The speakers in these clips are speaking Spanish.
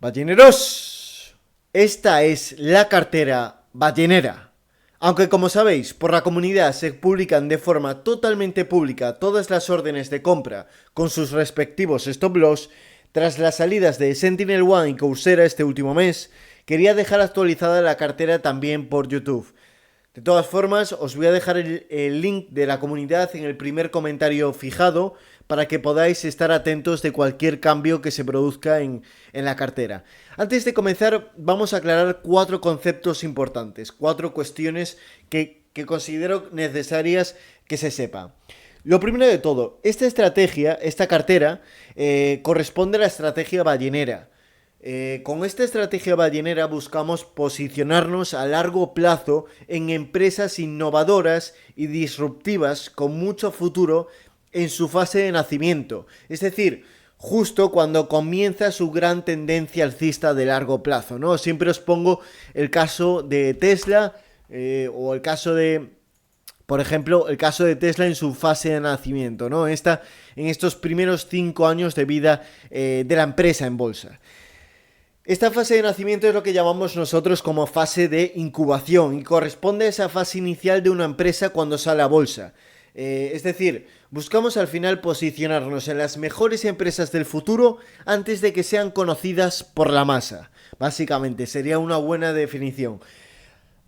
Balleneros, esta es la cartera ballenera. Aunque como sabéis, por la comunidad se publican de forma totalmente pública todas las órdenes de compra con sus respectivos stop loss, tras las salidas de Sentinel One y Coursera este último mes, quería dejar actualizada la cartera también por YouTube. De todas formas, os voy a dejar el link de la comunidad en el primer comentario fijado para que podáis estar atentos de cualquier cambio que se produzca en la cartera. Antes de comenzar, vamos a aclarar 4 conceptos importantes, 4 cuestiones que considero necesarias que se sepa. Lo primero de todo, esta cartera, corresponde a la estrategia ballenera. Con esta estrategia ballenera buscamos posicionarnos a largo plazo en empresas innovadoras y disruptivas con mucho futuro en su fase de nacimiento, es decir, justo cuando comienza su gran tendencia alcista de largo plazo, ¿no? Siempre os pongo el caso de Tesla o el caso de... Por ejemplo, el caso de Tesla en su fase de nacimiento, ¿no? En estos primeros 5 años de vida de la empresa en bolsa. Esta fase de nacimiento es lo que llamamos nosotros como fase de incubación y corresponde a esa fase inicial de una empresa cuando sale a bolsa. Es decir, buscamos al final posicionarnos en las mejores empresas del futuro antes de que sean conocidas por la masa. Básicamente, sería una buena definición.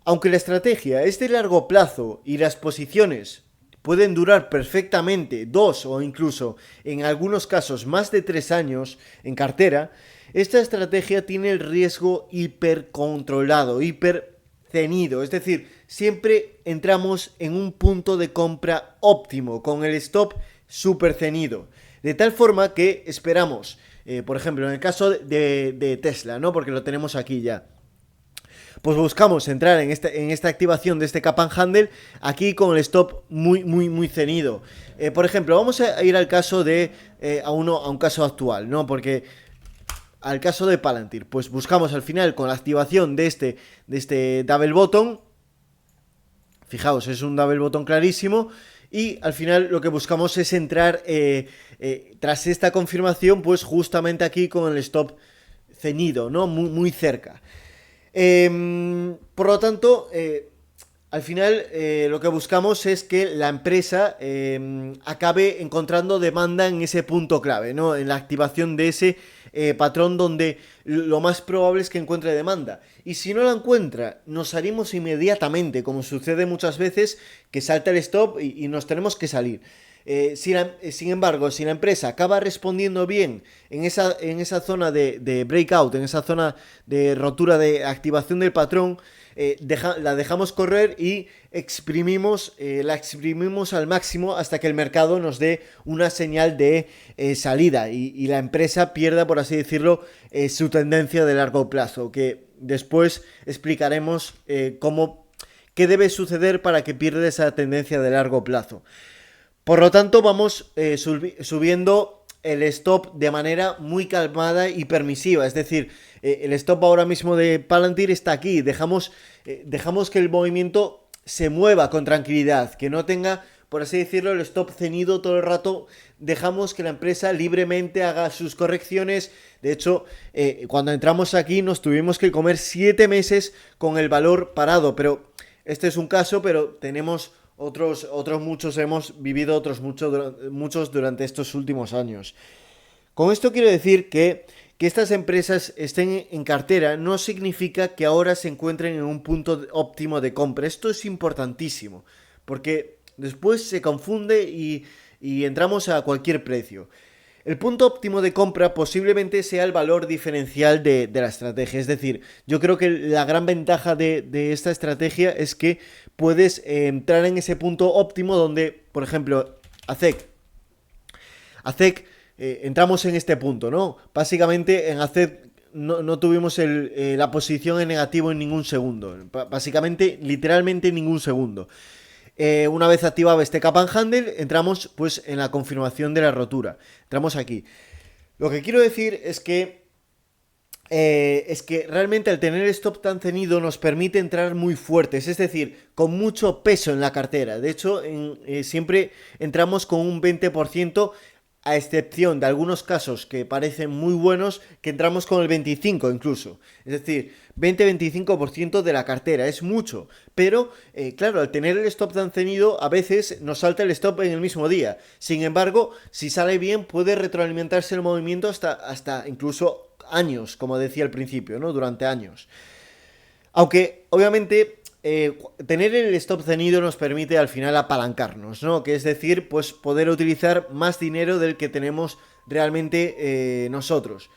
Aunque la estrategia es de largo plazo y las posiciones pueden durar perfectamente 2 o incluso en algunos casos más de 3 años en cartera, esta estrategia tiene el riesgo hipercontrolado, hipercenido, es decir, siempre entramos en un punto de compra óptimo con el stop supercenido, de tal forma que esperamos, por ejemplo, en el caso de Tesla, ¿no? Porque lo tenemos aquí ya. Pues buscamos entrar en esta activación de este cap and handle aquí con el stop muy cenido. Por ejemplo, vamos a ir al caso de a un caso actual, ¿no? Porque al caso de Palantir, pues buscamos al final con la activación de este double bottom. Fijaos, es un double bottom clarísimo. Y al final lo que buscamos es entrar tras esta confirmación, pues justamente aquí con el stop ceñido, ¿no? Muy cerca. Por lo tanto, al final lo que buscamos es que la empresa acabe encontrando demanda en ese punto clave, ¿no? En la activación de ese patrón donde lo más probable es que encuentre demanda. Y si no la encuentra, nos salimos inmediatamente, como sucede muchas veces, que salta el stop y nos tenemos que salir. Sin embargo, si la empresa acaba respondiendo bien en esa zona de breakout, en esa zona de rotura de activación del patrón, la dejamos correr y la exprimimos al máximo hasta que el mercado nos dé una señal de salida y la empresa pierda, por así decirlo, su tendencia de largo plazo, que después explicaremos qué debe suceder para que pierda esa tendencia de largo plazo. Por lo tanto, vamos subiendo el stop de manera muy calmada y permisiva. Es decir, el stop ahora mismo de Palantir está aquí. Dejamos que el movimiento se mueva con tranquilidad, que no tenga, por así decirlo, el stop ceñido todo el rato. Dejamos que la empresa libremente haga sus correcciones. De hecho, cuando entramos aquí nos tuvimos que comer 7 meses con el valor parado. Pero este es un caso, pero tenemos... Otros muchos hemos vivido, muchos durante estos últimos años. Con esto quiero decir que estas empresas estén en cartera no significa que ahora se encuentren en un punto óptimo de compra. Esto es importantísimo, porque después se confunde y entramos a cualquier precio. El punto óptimo de compra posiblemente sea el valor diferencial de la estrategia. Es decir, yo creo que la gran ventaja de esta estrategia es que puedes entrar en ese punto óptimo donde, por ejemplo, AZEK, entramos en este punto, ¿no? Básicamente en AZEK no tuvimos la posición en negativo en ningún segundo. Básicamente, literalmente en ningún segundo. Una vez activado este cap and handle, entramos pues en la confirmación de la rotura. Entramos aquí. Lo que quiero decir es que realmente al tener el stop tan ceñido nos permite entrar muy fuertes, es decir, con mucho peso en la cartera. De hecho, siempre entramos con un 20% a excepción de algunos casos que parecen muy buenos, que entramos con el 25 incluso. Es decir, 20-25% de la cartera, es mucho. Pero, claro, al tener el stop tan ceñido, a veces nos salta el stop en el mismo día. Sin embargo, si sale bien, puede retroalimentarse el movimiento hasta incluso años, como decía al principio, ¿no? Durante años. Aunque, obviamente, tener el stop ceñido nos permite al final apalancarnos, ¿no? Que es decir, pues poder utilizar más dinero del que tenemos realmente nosotros.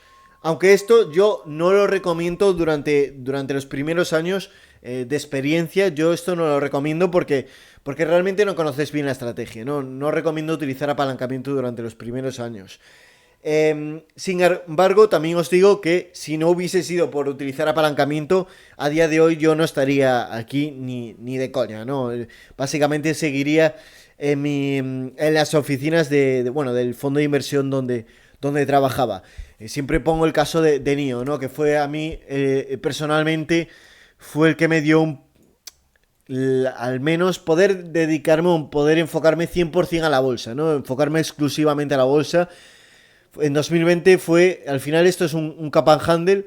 Aunque esto yo no lo recomiendo durante los primeros años de experiencia, yo esto no lo recomiendo porque realmente no conoces bien la estrategia, ¿no? No recomiendo utilizar apalancamiento durante los primeros años. Sin embargo, también os digo que si no hubiese sido por utilizar apalancamiento, a día de hoy yo no estaría aquí ni de coña, ¿no? Básicamente seguiría en las oficinas bueno, del fondo de inversión donde trabajaba. Siempre pongo el caso de NIO, ¿no? Que fue a mí, personalmente, fue el que me dio al menos poder dedicarme, poder enfocarme 100% a la bolsa, ¿no? Enfocarme exclusivamente a la bolsa. En 2020 fue, al final esto es un cap and handle,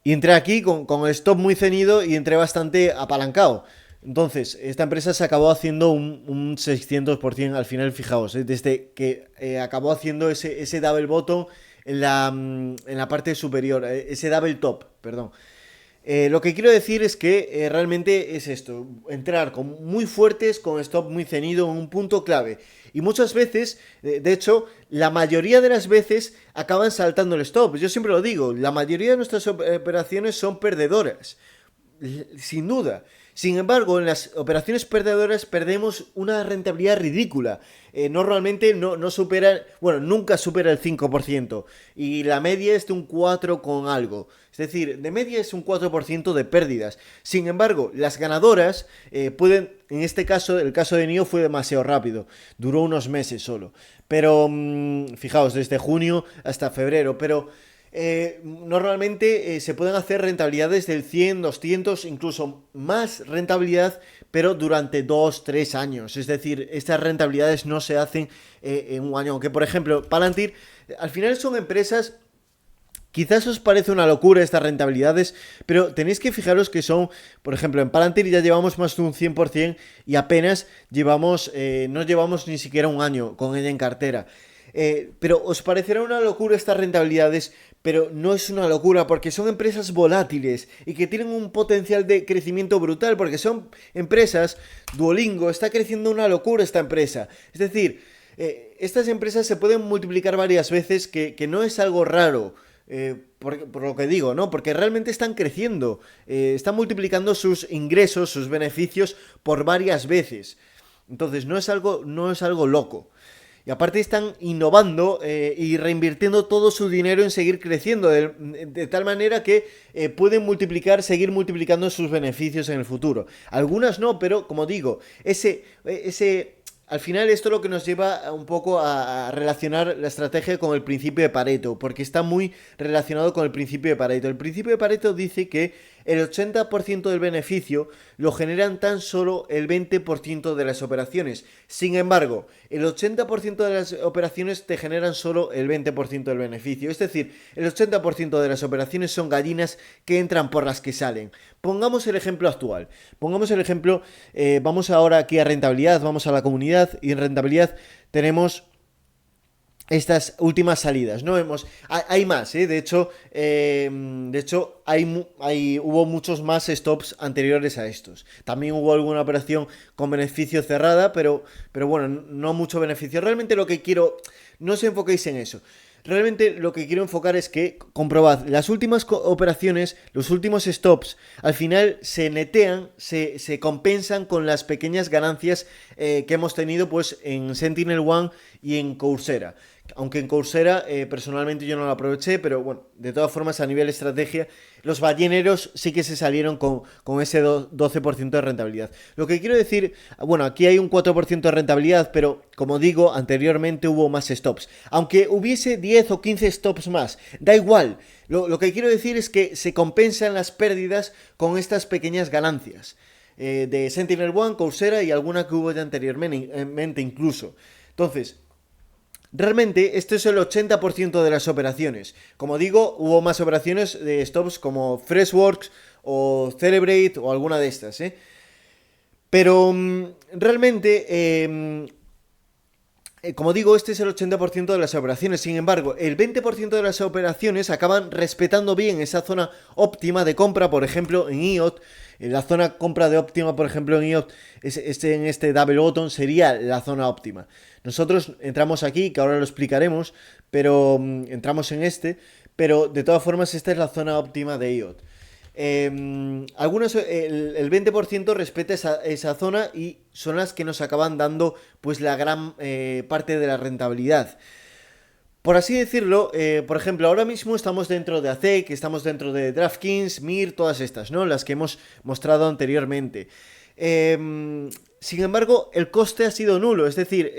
y entré aquí con el stop muy ceñido y entré bastante apalancado. Entonces, esta empresa se acabó haciendo un 600% al final, fijaos, desde que acabó haciendo ese double bottom en la parte superior, ese double top, perdón. Lo que quiero decir es que realmente es esto, entrar muy fuertes, con stop muy ceñido en un punto clave. Y muchas veces, de hecho, la mayoría de las veces acaban saltando el stop. Yo siempre lo digo, la mayoría de nuestras operaciones son perdedoras, sin duda. Sin embargo, en las operaciones perdedoras perdemos una rentabilidad ridícula. Normalmente no supera, bueno, nunca supera el 5%. Y la media es de un 4 con algo. Es decir, de media es un 4% de pérdidas. Sin embargo, las ganadoras pueden, en este caso, el caso de NIO fue demasiado rápido. Duró unos meses solo. Pero, fijaos, desde junio hasta febrero. Pero normalmente se pueden hacer rentabilidades del 100, 200, incluso más rentabilidad, pero durante 2-3 años. Es decir, estas rentabilidades no se hacen en un año. Aunque, por ejemplo, Palantir, al final son empresas. Quizás os parece una locura estas rentabilidades, pero tenéis que fijaros que son, por ejemplo, en Palantir ya llevamos más de un 100% y apenas no llevamos ni siquiera un año con ella en cartera. Pero os parecerá una locura estas rentabilidades, pero no es una locura porque son empresas volátiles y que tienen un potencial de crecimiento brutal, porque son empresas, Duolingo, está creciendo una locura esta empresa. Es decir, estas empresas se pueden multiplicar varias veces, que no es algo raro. Por lo que digo, ¿no? Porque realmente están creciendo, están multiplicando sus ingresos, sus beneficios por varias veces. Entonces no es algo loco. Y aparte están innovando y reinvirtiendo todo su dinero en seguir creciendo, de tal manera que pueden seguir multiplicando sus beneficios en el futuro. Algunas no, pero como digo, al final esto es lo que nos lleva un poco a relacionar la estrategia con el principio de Pareto, porque está muy relacionado con el principio de Pareto. El principio de Pareto dice que el 80% del beneficio lo generan tan solo el 20% de las operaciones. Sin embargo, el 80% de las operaciones te generan solo el 20% del beneficio. Es decir, el 80% de las operaciones son gallinas que entran por las que salen. Pongamos el ejemplo actual. Vamos ahora aquí a rentabilidad, vamos a la comunidad, y en rentabilidad tenemos estas últimas salidas, ¿no? Hay más, ¿eh? De hecho, hubo muchos más stops anteriores a estos. También hubo alguna operación con beneficio cerrada, pero bueno, no mucho beneficio. Realmente no os enfoquéis en eso. Realmente lo que quiero enfocar es que comprobad, las últimas operaciones, los últimos stops, al final se netean, se compensan con las pequeñas ganancias que hemos tenido pues en SentinelOne y en Coursera. Aunque en Coursera personalmente yo no lo aproveché, pero bueno, de todas formas a nivel estrategia, los balleneros sí que se salieron con ese 12% de rentabilidad. Lo que quiero decir, bueno, aquí hay un 4% de rentabilidad, pero como digo, anteriormente hubo más stops. Aunque hubiese 10 o 15 stops más, da igual. Lo que quiero decir es que se compensan las pérdidas con estas pequeñas ganancias. De SentinelOne, Coursera y alguna que hubo ya anteriormente incluso. Entonces, realmente esto es el 80% de las operaciones. Como digo, hubo más operaciones de stops como Freshworks o Celebrate o alguna de estas, ¿eh? Pero realmente, como digo, este es el 80% de las operaciones. Sin embargo, el 20% de las operaciones acaban respetando bien esa zona óptima de compra, por ejemplo, en IOT. En la zona compra de óptima, por ejemplo, en IOT, en este double bottom sería la zona óptima. Nosotros entramos aquí, que ahora lo explicaremos, pero entramos en pero de todas formas esta es la zona óptima de IOT. El 20% respeta esa zona y son las que nos acaban dando pues la gran parte de la rentabilidad. Por así decirlo, por ejemplo, ahora mismo estamos dentro de ACEC, estamos dentro de DraftKings, MIR, todas estas, ¿no? Las que hemos mostrado anteriormente. Sin embargo, el coste ha sido nulo, es decir,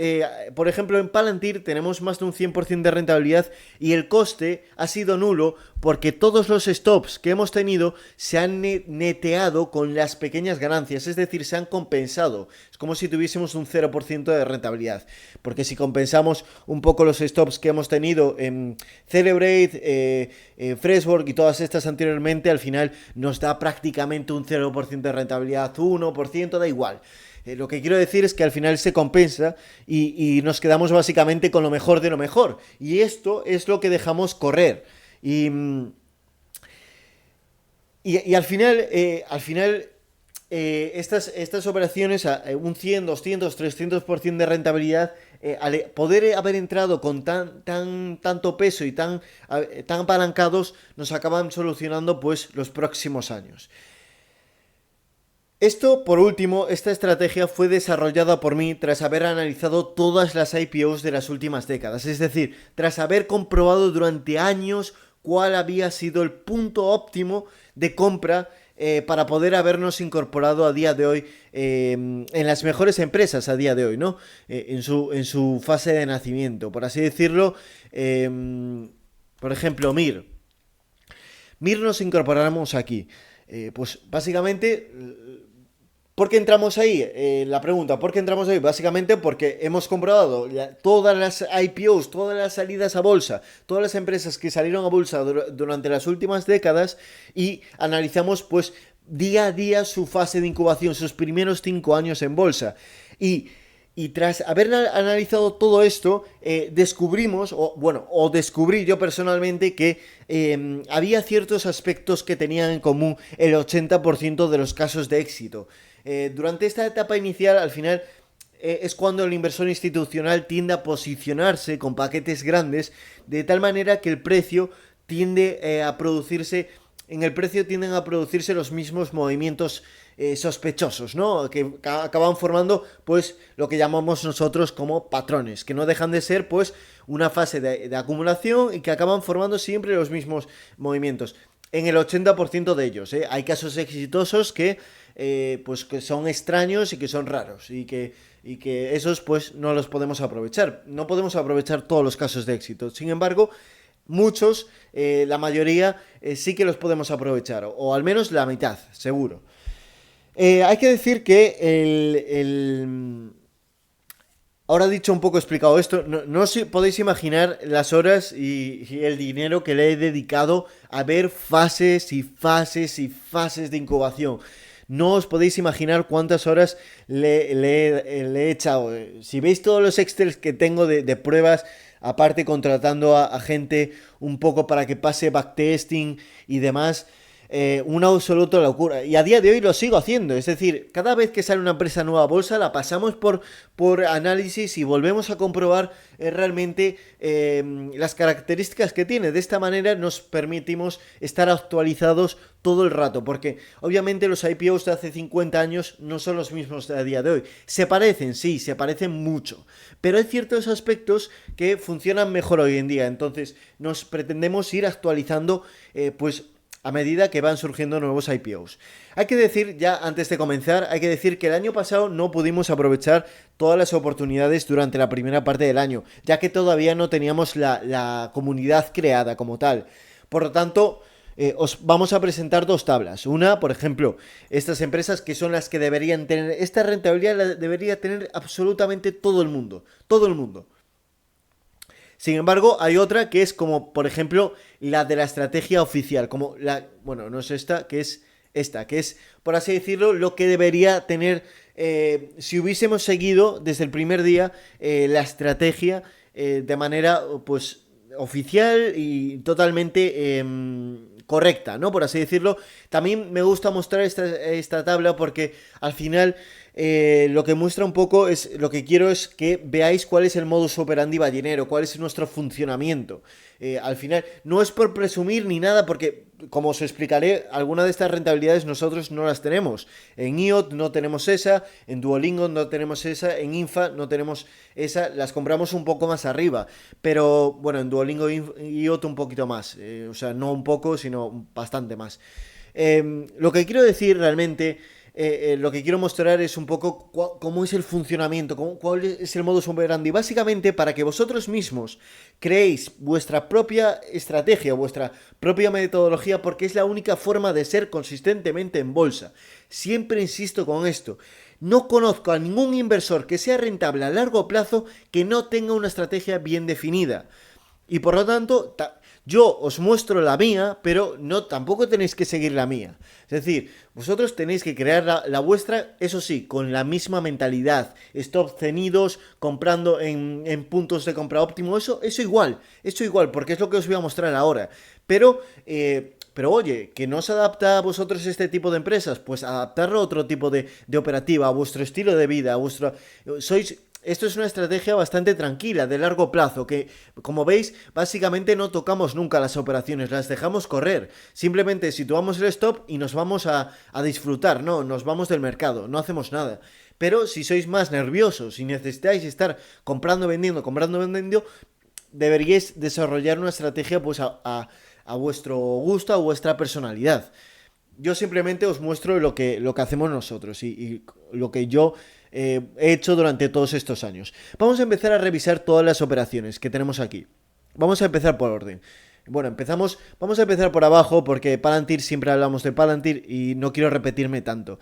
por ejemplo en Palantir tenemos más de un 100% de rentabilidad y el coste ha sido nulo porque todos los stops que hemos tenido se han neteado con las pequeñas ganancias, es decir, se han compensado. Es como si tuviésemos un 0% de rentabilidad, porque si compensamos un poco los stops que hemos tenido en Celebrate, Freshworks y todas estas anteriormente, al final nos da prácticamente un 0% de rentabilidad, 1%, da igual. Lo que quiero decir es que al final se compensa y nos quedamos básicamente con lo mejor de lo mejor. Y esto es lo que dejamos correr. Y al final, estas operaciones, un 100, 200, 300% de rentabilidad, al poder haber entrado con tanto peso y tan apalancados, nos acaban solucionando pues los próximos años. Esto, por último, esta estrategia fue desarrollada por mí tras haber analizado todas las IPOs de las últimas décadas, es decir, tras haber comprobado durante años cuál había sido el punto óptimo de compra para poder habernos incorporado a día de hoy en las mejores empresas a día de hoy, ¿no? En su fase de nacimiento, por así decirlo. Por ejemplo, MIR nos incorporamos aquí. Pues básicamente, ¿por qué entramos ahí? La pregunta, ¿por qué entramos ahí? Básicamente porque hemos comprobado todas las IPOs, todas las salidas a bolsa, todas las empresas que salieron a bolsa durante las últimas décadas y analizamos pues día a día su fase de incubación, sus primeros 5 años en bolsa. Y tras haber analizado todo esto, descubrí yo personalmente que había ciertos aspectos que tenían en común el 80% de los casos de éxito. Durante esta etapa inicial, al final, es cuando el inversor institucional tiende a posicionarse con paquetes grandes, de tal manera que el precio tiende a producirse... En el precio tienden a producirse los mismos movimientos sospechosos, ¿no? Que acaban formando, pues, lo que llamamos nosotros como patrones, que no dejan de ser, pues, una fase de acumulación y que acaban formando siempre los mismos movimientos. En el 80% de ellos, ¿eh? Hay casos exitosos que son extraños y que son raros y que esos, pues, no los podemos aprovechar. No podemos aprovechar todos los casos de éxito. Sin embargo, muchos, la mayoría, sí que los podemos aprovechar, o al menos la mitad, seguro. Hay que decir que ahora dicho un poco explicado esto, no os podéis imaginar las horas y el dinero que le he dedicado a ver fases y fases y fases de incubación. No os podéis imaginar cuántas horas le he echado. Si veis todos los Excels que tengo de pruebas, aparte contratando a gente un poco para que pase backtesting y demás, una absoluta locura. Y a día de hoy lo sigo haciendo. Es decir, cada vez que sale una empresa nueva a bolsa, la pasamos por análisis y volvemos a comprobar realmente las características que tiene. De esta manera nos permitimos estar actualizados todo el rato, porque obviamente los IPOs de hace 50 años no son los mismos de a día de hoy. Se parecen, sí, se parecen mucho, pero hay ciertos aspectos que funcionan mejor hoy en día. Entonces nos pretendemos ir actualizando pues a medida que van surgiendo nuevos IPOs. Hay que decir, ya antes de comenzar, hay que decir que el año pasado no pudimos aprovechar todas las oportunidades durante la primera parte del año, ya que todavía no teníamos la comunidad creada como tal. Por lo tanto, os vamos a presentar dos tablas. Una, por ejemplo, estas empresas que son las que deberían tener, esta rentabilidad la debería tener absolutamente todo el mundo, todo el mundo. Sin embargo, hay otra que es como, por ejemplo, la de la estrategia oficial, como la, bueno, no es esta, que es, por así decirlo, lo que debería tener, si hubiésemos seguido desde el primer día la estrategia de manera, pues, oficial y totalmente correcta, ¿no? Por así decirlo. También me gusta mostrar esta tabla porque al final lo que muestra un poco es, lo que quiero es que veáis cuál es el modus operandi ballenero, cuál es nuestro funcionamiento. Al final, no es por presumir ni nada, porque como os explicaré, algunas de estas rentabilidades nosotros no las tenemos. En IOT no tenemos esa, en Duolingo no tenemos esa, en Infa no tenemos esa, las compramos un poco más arriba. Pero bueno, en Duolingo y IOT un poquito más, o sea, no un poco, sino bastante más. Lo que quiero decir realmente, lo que quiero mostrar es un poco cómo es el funcionamiento, cuál es el modus operandi. Básicamente para que vosotros mismos creéis vuestra propia estrategia, vuestra propia metodología, porque es la única forma de ser consistentemente en bolsa. Siempre insisto con esto. No conozco a ningún inversor que sea rentable a largo plazo que no tenga una estrategia bien definida. Y por lo tanto, yo os muestro la mía, pero no, tampoco tenéis que seguir la mía. Es decir, vosotros tenéis que crear la vuestra, eso sí, con la misma mentalidad. Stop cenidos, comprando en puntos de compra óptimo, eso igual, porque es lo que os voy a mostrar ahora. Pero oye, que no os adapta a vosotros este tipo de empresas, pues adaptarlo a otro tipo de operativa, a vuestro estilo de vida, a vuestro... Esto es una estrategia bastante tranquila, de largo plazo, que, como veis, básicamente no tocamos nunca las operaciones, las dejamos correr. Simplemente situamos el stop y nos vamos a disfrutar, ¿no? Nos vamos del mercado, no hacemos nada. Pero si sois más nerviosos, si necesitáis estar comprando, vendiendo, deberíais desarrollar una estrategia pues a vuestro gusto, a vuestra personalidad. Yo simplemente os muestro lo que hacemos nosotros y lo que yo he hecho durante todos estos años. Vamos a empezar a revisar todas las operaciones que tenemos aquí. Vamos a empezar por orden. Bueno, vamos a empezar por abajo porque Palantir, siempre hablamos de Palantir y no quiero repetirme tanto.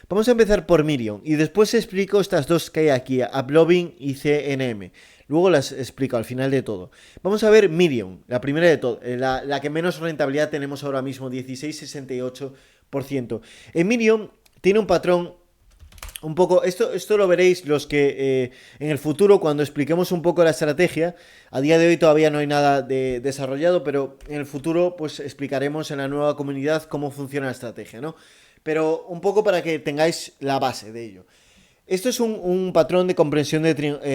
Vamos a empezar por Mirion y después explico estas dos que hay aquí, Uploving y CNM. Luego las explico al final de todo. Vamos a ver Mirion, la primera de todo, la que menos rentabilidad tenemos ahora mismo, 16,68%. En Mirion tiene un patrón un poco, esto lo veréis los que en el futuro, cuando expliquemos un poco la estrategia. A día de hoy todavía no hay nada desarrollado, pero en el futuro pues explicaremos en la nueva comunidad cómo funciona la estrategia, ¿no? Pero un poco para que tengáis la base de ello. Esto es un patrón de comprensión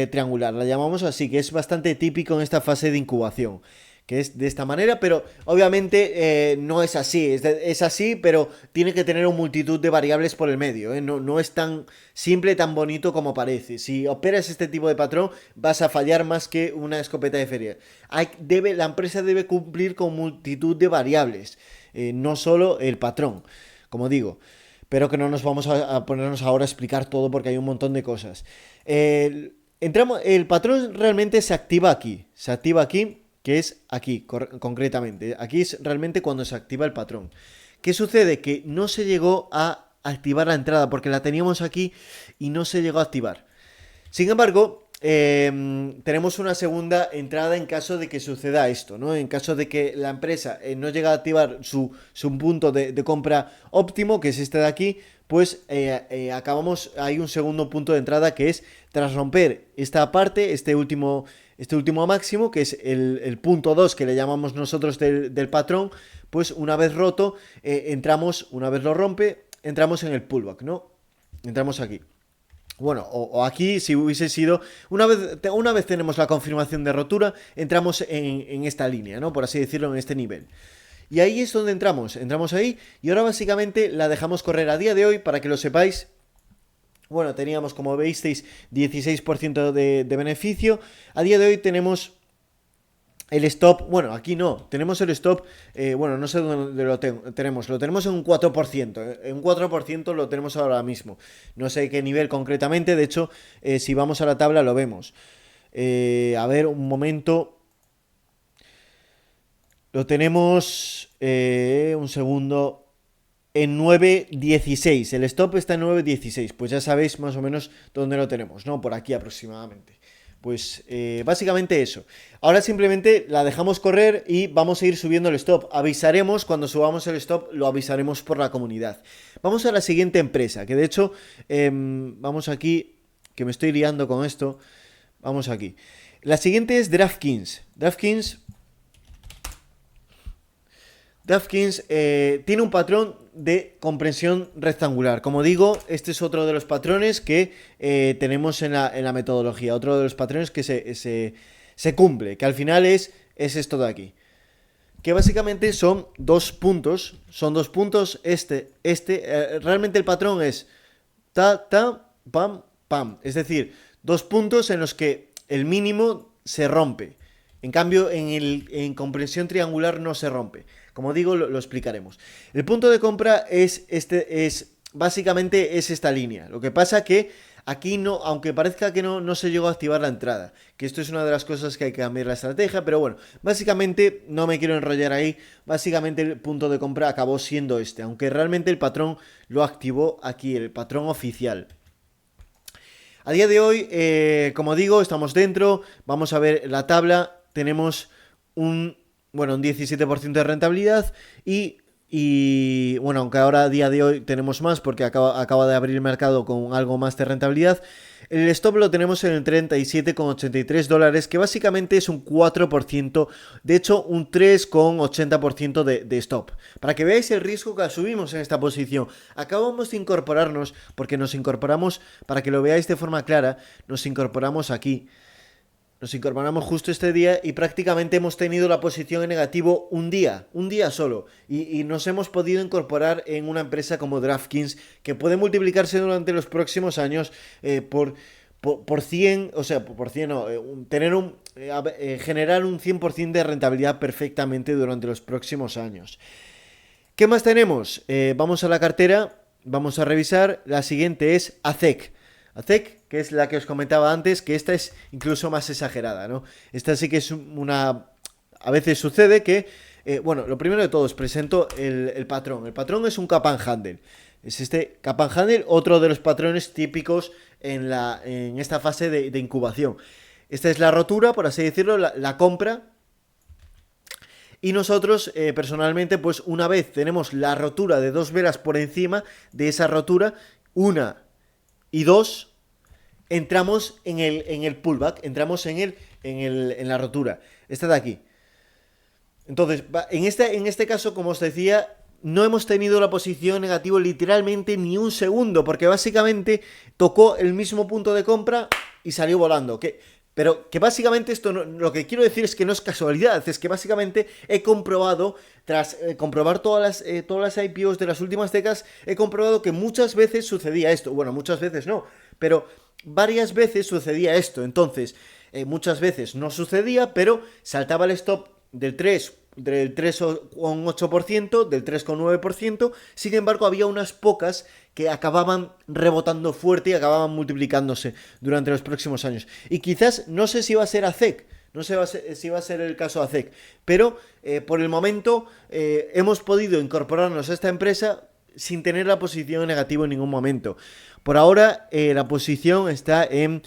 triangular, la llamamos así, que es bastante típico en esta fase de incubación, que es de esta manera, pero obviamente no es así, es así, pero tiene que tener una multitud de variables por el medio, ¿eh? No es tan simple, tan bonito como parece. Si operas este tipo de patrón, vas a fallar más que una escopeta de feria. La empresa debe cumplir con multitud de variables, no solo el patrón, como digo. Pero que no nos vamos a ponernos ahora a explicar todo porque hay un montón de cosas. El patrón realmente se activa aquí, que es aquí, concretamente. Aquí es realmente cuando se activa el patrón. ¿Qué sucede? Que no se llegó a activar la entrada porque la teníamos aquí y no se llegó a activar. Sin embargo, tenemos una segunda entrada en caso de que suceda esto, ¿no? En caso de que la empresa no llegue a activar su punto de compra óptimo, que es este de aquí, pues hay un segundo punto de entrada que es tras romper esta parte, este último máximo, que es el punto 2 que le llamamos nosotros del patrón. Pues una vez roto, una vez lo rompe, entramos en el pullback, ¿no? Entramos aquí. Bueno, o aquí, si hubiese sido... Una vez tenemos la confirmación de rotura, entramos en esta línea, ¿no? Por así decirlo, en este nivel. Y ahí es donde entramos ahí, y ahora básicamente la dejamos correr a día de hoy, para que lo sepáis. Bueno, teníamos, como veísteis, 16% de beneficio. A día de hoy tenemos el stop, bueno, aquí no, tenemos el stop, bueno, no sé dónde lo tenemos en un 4%, en un 4% lo tenemos ahora mismo, no sé qué nivel concretamente, de hecho, si vamos a la tabla lo vemos. A ver, un momento, lo tenemos Un segundo. En 9.16. El stop está en 9.16. Pues ya sabéis más o menos dónde lo tenemos, ¿no? Por aquí aproximadamente. Pues básicamente eso. Ahora simplemente la dejamos correr y vamos a ir subiendo el stop. Avisaremos cuando subamos el stop, lo avisaremos por la comunidad. Vamos a la siguiente empresa, que de hecho, vamos aquí, que me estoy liando con esto. Vamos aquí. La siguiente es DraftKings. DraftKings tiene un patrón de comprensión rectangular. Como digo, este es otro de los patrones que tenemos en la metodología. Otro de los patrones que se cumple, que al final es esto de aquí. Que básicamente son dos puntos. Realmente el patrón es ta, ta, pam, pam. Es decir, dos puntos en los que el mínimo se rompe. En cambio, en comprensión triangular no se rompe. Como digo, lo explicaremos. El punto de compra básicamente es esta línea. Lo que pasa que aquí no, aunque parezca que no se llegó a activar la entrada. Que esto es una de las cosas que hay que cambiar la estrategia. Pero bueno, básicamente no me quiero enrollar ahí. Básicamente el punto de compra acabó siendo este. Aunque realmente el patrón lo activó aquí, el patrón oficial. A día de hoy, como digo, estamos dentro. Vamos a ver la tabla. Tenemos un 17% de rentabilidad y bueno, aunque ahora a día de hoy tenemos más porque acaba de abrir el mercado con algo más de rentabilidad. El stop lo tenemos en el $37,83, que básicamente es un 4%, de hecho un 3,80% de stop. Para que veáis el riesgo que asumimos en esta posición. Acabamos de incorporarnos, porque nos incorporamos, para que lo veáis de forma clara, nos incorporamos aquí. Nos incorporamos justo este día y prácticamente hemos tenido la posición en negativo un día solo. Y nos hemos podido incorporar en una empresa como DraftKings que puede multiplicarse durante los próximos años por 100, o sea, por 100 no, generar un 100% de rentabilidad perfectamente durante los próximos años. ¿Qué más tenemos? Vamos a la cartera, vamos a revisar. La siguiente es AZEK, que es la que os comentaba antes, que esta es incluso más exagerada, ¿no? Esta sí que es una... A veces sucede que... lo primero de todo os presento el patrón. El patrón es un cap and handle. Es este cap and handle, otro de los patrones típicos en esta fase de incubación. Esta es la rotura, por así decirlo, la compra. Y nosotros, personalmente, pues una vez tenemos la rotura de dos velas por encima de esa rotura, una y dos, entramos en el pullback, entramos en la rotura. Esta de aquí. Entonces, en este caso, como os decía, no hemos tenido la posición negativa literalmente ni un segundo, porque básicamente tocó el mismo punto de compra y salió volando. Pero que básicamente esto lo que quiero decir es que no es casualidad, es que básicamente he comprobado, tras comprobar todas las IPOs de las últimas décadas, he comprobado que muchas veces sucedía esto. Bueno, muchas veces no, pero varias veces sucedía esto. Entonces, muchas veces no sucedía, pero saltaba el stop del 3,8%, del 3,9%. Sin embargo, había unas pocas que acababan rebotando fuerte y acababan multiplicándose durante los próximos años. Y quizás, no sé si va a ser AZEK, no sé si va a ser el caso AZEK, pero por el momento hemos podido incorporarnos a esta empresa sin tener la posición en negativo en ningún momento. Por ahora la posición está en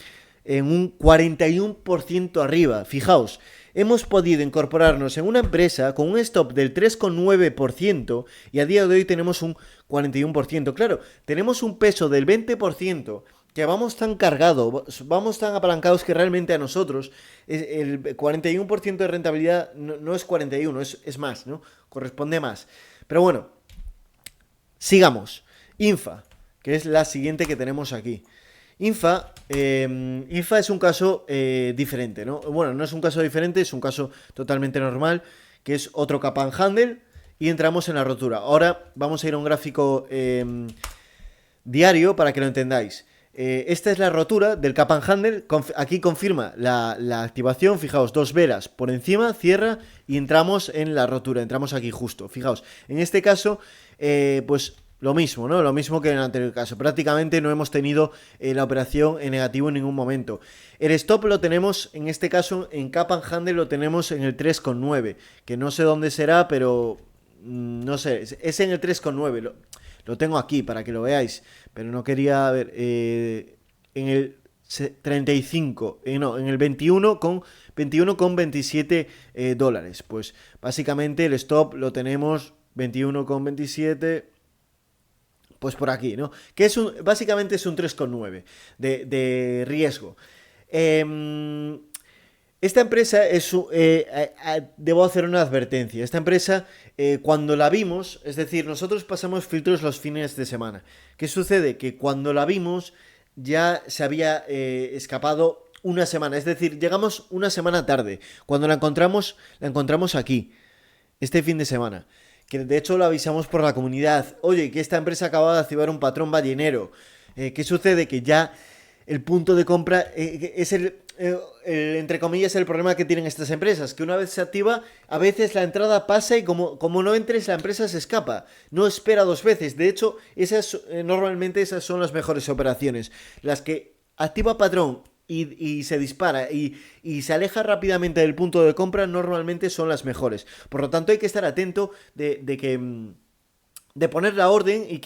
un 41% arriba. Fijaos, hemos podido incorporarnos en una empresa con un stop del 3,9% y a día de hoy tenemos un 41%. Claro, tenemos un peso del 20%, que vamos tan cargados, vamos tan apalancados que realmente a nosotros el 41% de rentabilidad no es 41, es más, ¿no? Corresponde más. Pero bueno, sigamos. Infa, que es la siguiente que tenemos aquí. Infa es un caso diferente, ¿no? Bueno, no es un caso diferente, es un caso totalmente normal, que es otro cap and handle y entramos en la rotura. Ahora vamos a ir a un gráfico diario para que lo entendáis. Esta es la rotura del cap and handle. Aquí confirma la activación. Fijaos, dos velas por encima, cierra y entramos en la rotura. Entramos aquí justo. Fijaos, en este caso, pues lo mismo, ¿no? Lo mismo que en el anterior caso. Prácticamente no hemos tenido la operación en negativo en ningún momento. El stop lo tenemos, en este caso, en cap and handle lo tenemos en el 3,9. Que no sé dónde será, pero no sé, es en el 3,9. Lo tengo aquí para que lo veáis, pero no quería ver. En el 35, no, en el 21,27 dólares. Pues básicamente el stop lo tenemos 21,27. Pues por aquí, ¿no? Que básicamente es un 3,9 de riesgo. Esta empresa debo hacer una advertencia. Esta empresa, cuando la vimos, es decir, nosotros pasamos filtros los fines de semana. ¿Qué sucede? Que cuando la vimos ya se había escapado una semana. Es decir, llegamos una semana tarde. Cuando la encontramos aquí, este fin de semana. Que de hecho lo avisamos por la comunidad. Oye, que esta empresa acaba de activar un patrón ballenero. ¿Qué sucede? Que ya el punto de compra es entre comillas, el problema que tienen estas empresas, que una vez se activa, a veces la entrada pasa y como no entres, la empresa se escapa. No espera dos veces. De hecho, normalmente esas son las mejores operaciones. Las que activa patrón y se dispara y se aleja rápidamente del punto de compra, normalmente son las mejores. Por lo tanto, hay que estar atento de poner la orden y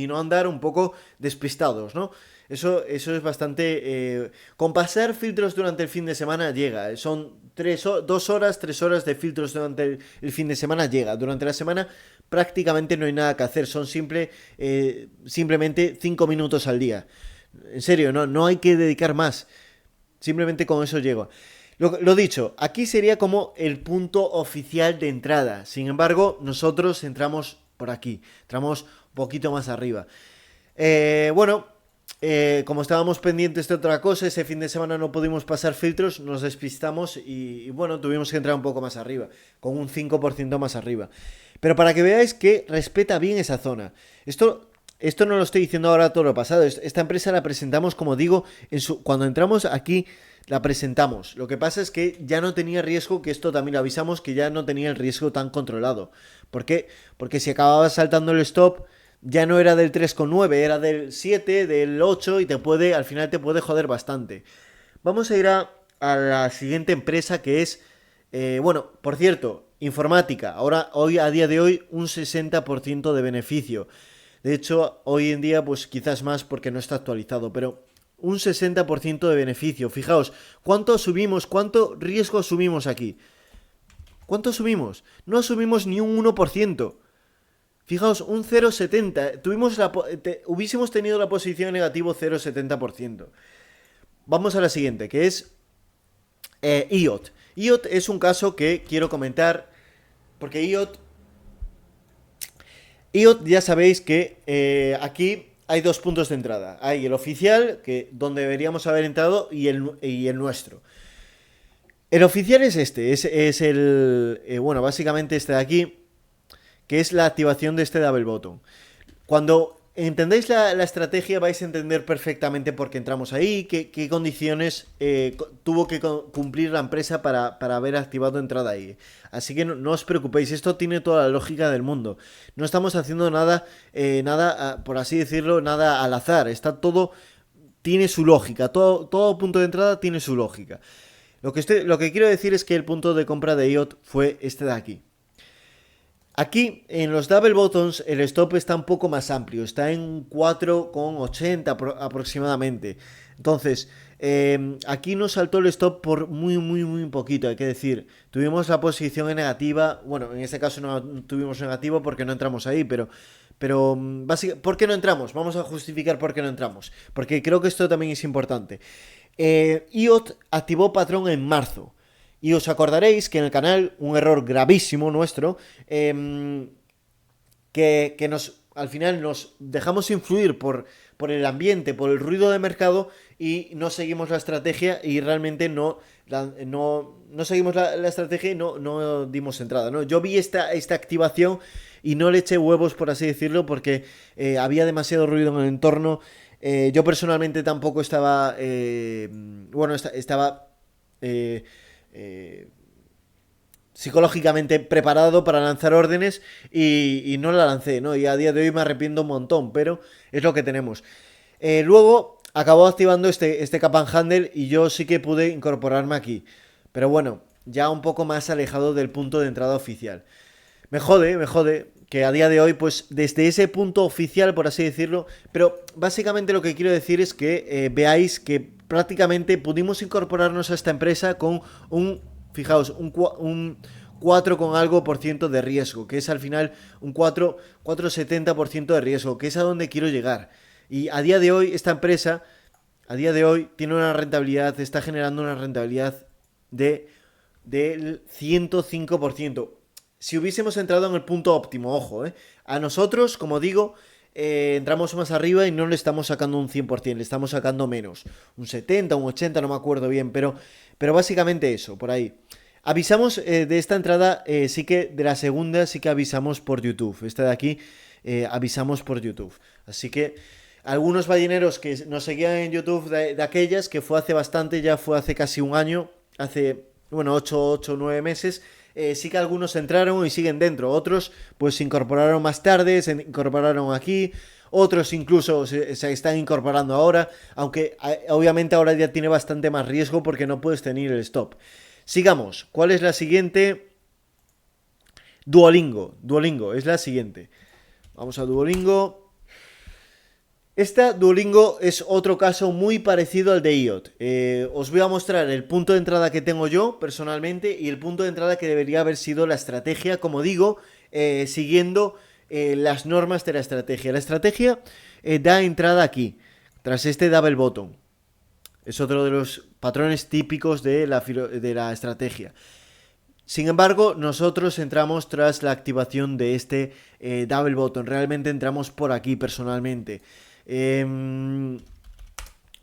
no andar un poco despistados, ¿no? Eso es bastante... con pasar filtros durante el fin de semana llega. Son 2 horas, 3 horas de filtros durante el fin de semana llega. Durante la semana prácticamente no hay nada que hacer. Son simplemente 5 minutos al día. En serio, no hay que dedicar más. Simplemente con eso llego. Lo dicho, aquí sería como el punto oficial de entrada. Sin embargo, nosotros entramos por aquí. Entramos un poquito más arriba. Como estábamos pendientes de otra cosa, ese fin de semana no pudimos pasar filtros, nos despistamos y bueno, tuvimos que entrar un poco más arriba, con un 5% más arriba. Pero para que veáis que respeta bien esa zona. Esto no lo estoy diciendo ahora todo lo pasado. Esta empresa la presentamos, como digo, cuando entramos aquí la presentamos. Lo que pasa es que ya no tenía riesgo, que esto también lo avisamos, que ya no tenía el riesgo tan controlado. ¿Por qué? Porque si acababa saltando el stop, ya no era del 3,9, era del 7, del 8 y al final te puede joder bastante. Vamos a ir a la siguiente empresa que es, por cierto, informática. A día de hoy, un 60% de beneficio. De hecho, hoy en día, pues quizás más porque no está actualizado, pero un 60% de beneficio. Fijaos, ¿cuánto riesgo asumimos aquí? ¿Cuánto asumimos? No asumimos ni un 1%. Fijaos, un 0,70. Hubiésemos tenido la posición negativo 0,70%. Vamos a la siguiente, que es IOT. IOT es un caso que quiero comentar, porque IOT ya sabéis que aquí hay 2 puntos de entrada. Hay el oficial, donde deberíamos haber entrado, y el nuestro. El oficial es básicamente este de aquí, que es la activación de este double bottom. Cuando entendáis la estrategia, vais a entender perfectamente por qué entramos ahí, qué condiciones tuvo que cumplir la empresa para haber activado entrada ahí. Así que no os preocupéis, esto tiene toda la lógica del mundo. No estamos haciendo nada, por así decirlo, nada al azar. Tiene su lógica, todo punto de entrada tiene su lógica. Lo que quiero decir es que el punto de compra de IOT fue este de aquí. Aquí, en los double bottoms, el stop está un poco más amplio, está en 4,80 aproximadamente. Entonces, aquí nos saltó el stop por muy, muy, muy poquito, hay que decir. Tuvimos la posición en negativa, bueno, en este caso no tuvimos negativo porque no entramos ahí, pero básicamente, ¿por qué no entramos? Vamos a justificar por qué no entramos, porque creo que esto también es importante. IOT activó patrón en marzo. Y os acordaréis que en el canal, un error gravísimo nuestro, que al final nos dejamos influir por el ambiente, por el ruido de mercado y no seguimos la estrategia y realmente no seguimos la estrategia y no dimos entrada, ¿no? Yo vi esta activación y no le eché huevos, por así decirlo, porque había demasiado ruido en el entorno. Yo personalmente tampoco estaba... estaba... psicológicamente preparado para lanzar órdenes y no la lancé, ¿no? Y a día de hoy me arrepiento un montón, pero es lo que tenemos. Luego acabó activando este cap and handle y yo sí que pude incorporarme aquí, pero bueno, ya un poco más alejado del punto de entrada oficial. me jode que a día de hoy, pues desde ese punto oficial, por así decirlo, pero básicamente lo que quiero decir es que veáis que prácticamente pudimos incorporarnos a esta empresa con un, fijaos, un 4 con algo por ciento de riesgo, que es al final un 4,70% de riesgo, que es a donde quiero llegar. Y a día de hoy esta empresa, a día de hoy tiene una rentabilidad, está generando una rentabilidad de del 105%. Si hubiésemos entrado en el punto óptimo, ojo, a nosotros, como digo, entramos más arriba y no le estamos sacando un 100%, le estamos sacando menos, un 70, un 80, no me acuerdo bien, pero básicamente eso, por ahí. Avisamos de esta entrada, sí que de la segunda sí que avisamos por YouTube. Esta de aquí avisamos por YouTube. Así que algunos balleneros que nos seguían en YouTube de aquellas, que fue hace bastante, ya fue hace casi un año, hace, bueno, 8 o 9 meses, sí que algunos entraron y siguen dentro. Otros pues se incorporaron más tarde, se incorporaron aquí. Otros incluso se están incorporando ahora, aunque obviamente ahora ya tiene bastante más riesgo porque no puedes tener el stop. Sigamos. ¿Cuál es la siguiente? Duolingo. Duolingo es la siguiente. Vamos a Duolingo. Esta Duolingo es otro caso muy parecido al de IOT. Os voy a mostrar el punto de entrada que tengo yo personalmente y el punto de entrada que debería haber sido la estrategia, como digo, siguiendo las normas de la estrategia. La estrategia da entrada aquí, tras este double bottom. Es otro de los patrones típicos de la estrategia. Sin embargo, nosotros entramos tras la activación de este double bottom. Realmente entramos por aquí personalmente.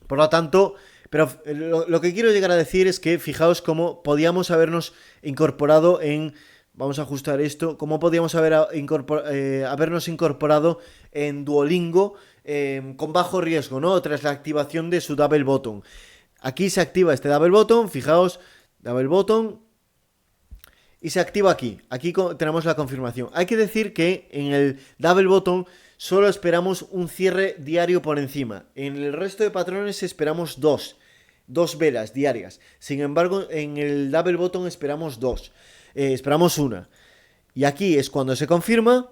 Por lo tanto, pero lo que quiero llegar a decir es que fijaos cómo podíamos habernos incorporado en... Vamos a ajustar esto. Cómo podíamos habernos incorporado en Duolingo con bajo riesgo, ¿no? Tras la activación de su double bottom. Aquí se activa este double bottom, fijaos, double bottom, y se activa aquí. Aquí tenemos la confirmación. Hay que decir que en el double bottom solo esperamos un cierre diario por encima. En el resto de patrones esperamos dos velas diarias. Sin embargo, en el double bottom esperamos esperamos una. Y aquí es cuando se confirma,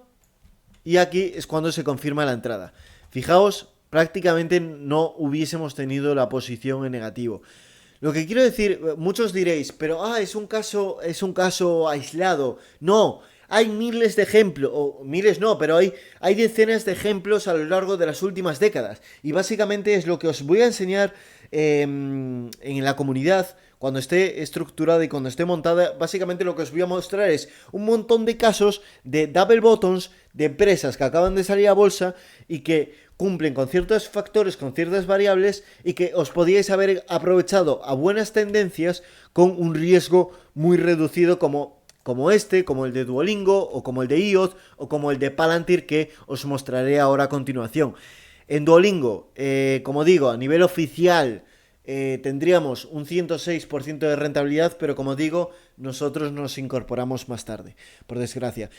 y aquí es cuando se confirma la entrada. Fijaos, prácticamente no hubiésemos tenido la posición en negativo. Lo que quiero decir, muchos diréis, pero es un caso aislado. No, hay miles de ejemplos, o miles no, pero hay decenas de ejemplos a lo largo de las últimas décadas. Y básicamente es lo que os voy a enseñar en la comunidad, cuando esté estructurada y cuando esté montada. Básicamente lo que os voy a mostrar es un montón de casos de double bottoms de empresas que acaban de salir a bolsa y que cumplen con ciertos factores, con ciertas variables, y que os podíais haber aprovechado a buenas tendencias con un riesgo muy reducido como el de Duolingo, o como el de IOT, o como el de Palantir, que os mostraré ahora a continuación. En Duolingo, como digo, a nivel oficial tendríamos un 106% de rentabilidad, pero como digo, nosotros nos incorporamos más tarde, por desgracia.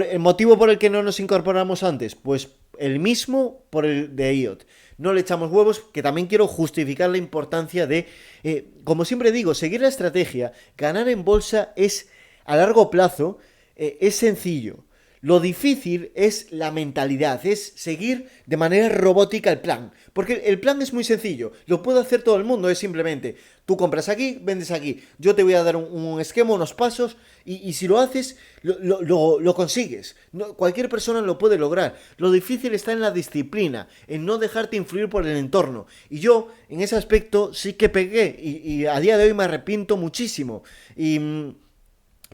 ¿El motivo por el que no nos incorporamos antes? Pues el mismo por el de IOT. No le echamos huevos, que también quiero justificar la importancia de, como siempre digo, seguir la estrategia. Ganar en bolsa es, a largo plazo, es sencillo. Lo difícil es la mentalidad, es seguir de manera robótica el plan. Porque el plan es muy sencillo, lo puede hacer todo el mundo, es simplemente, tú compras aquí, vendes aquí, yo te voy a dar un esquema, unos pasos, y si lo haces, lo consigues. No, cualquier persona lo puede lograr. Lo difícil está en la disciplina, en no dejarte influir por el entorno. Y yo, en ese aspecto, sí que pegué, y a día de hoy me arrepiento muchísimo.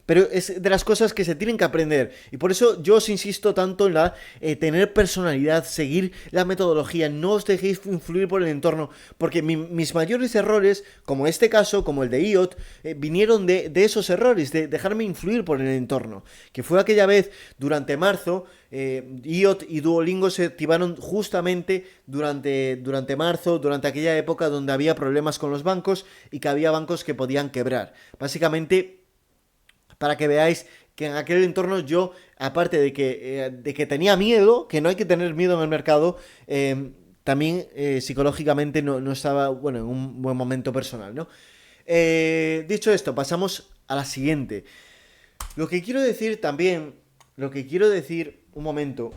Pero es de las cosas que se tienen que aprender. Y por eso yo os insisto tanto en la tener personalidad, seguir la metodología, no os dejéis influir por el entorno. Porque mis mayores errores, como este caso, como el de IOT, vinieron de esos errores, de dejarme influir por el entorno. Que fue aquella vez, durante marzo, IOT y Duolingo se activaron justamente durante marzo, durante aquella época donde había problemas con los bancos y que había bancos que podían quebrar. Básicamente, para que veáis que en aquel entorno yo, aparte de que tenía miedo, que no hay que tener miedo en el mercado, también psicológicamente no estaba, bueno, en un buen momento personal, ¿no? Dicho esto, pasamos a la siguiente. Lo que quiero decir también lo que quiero decir, un momento.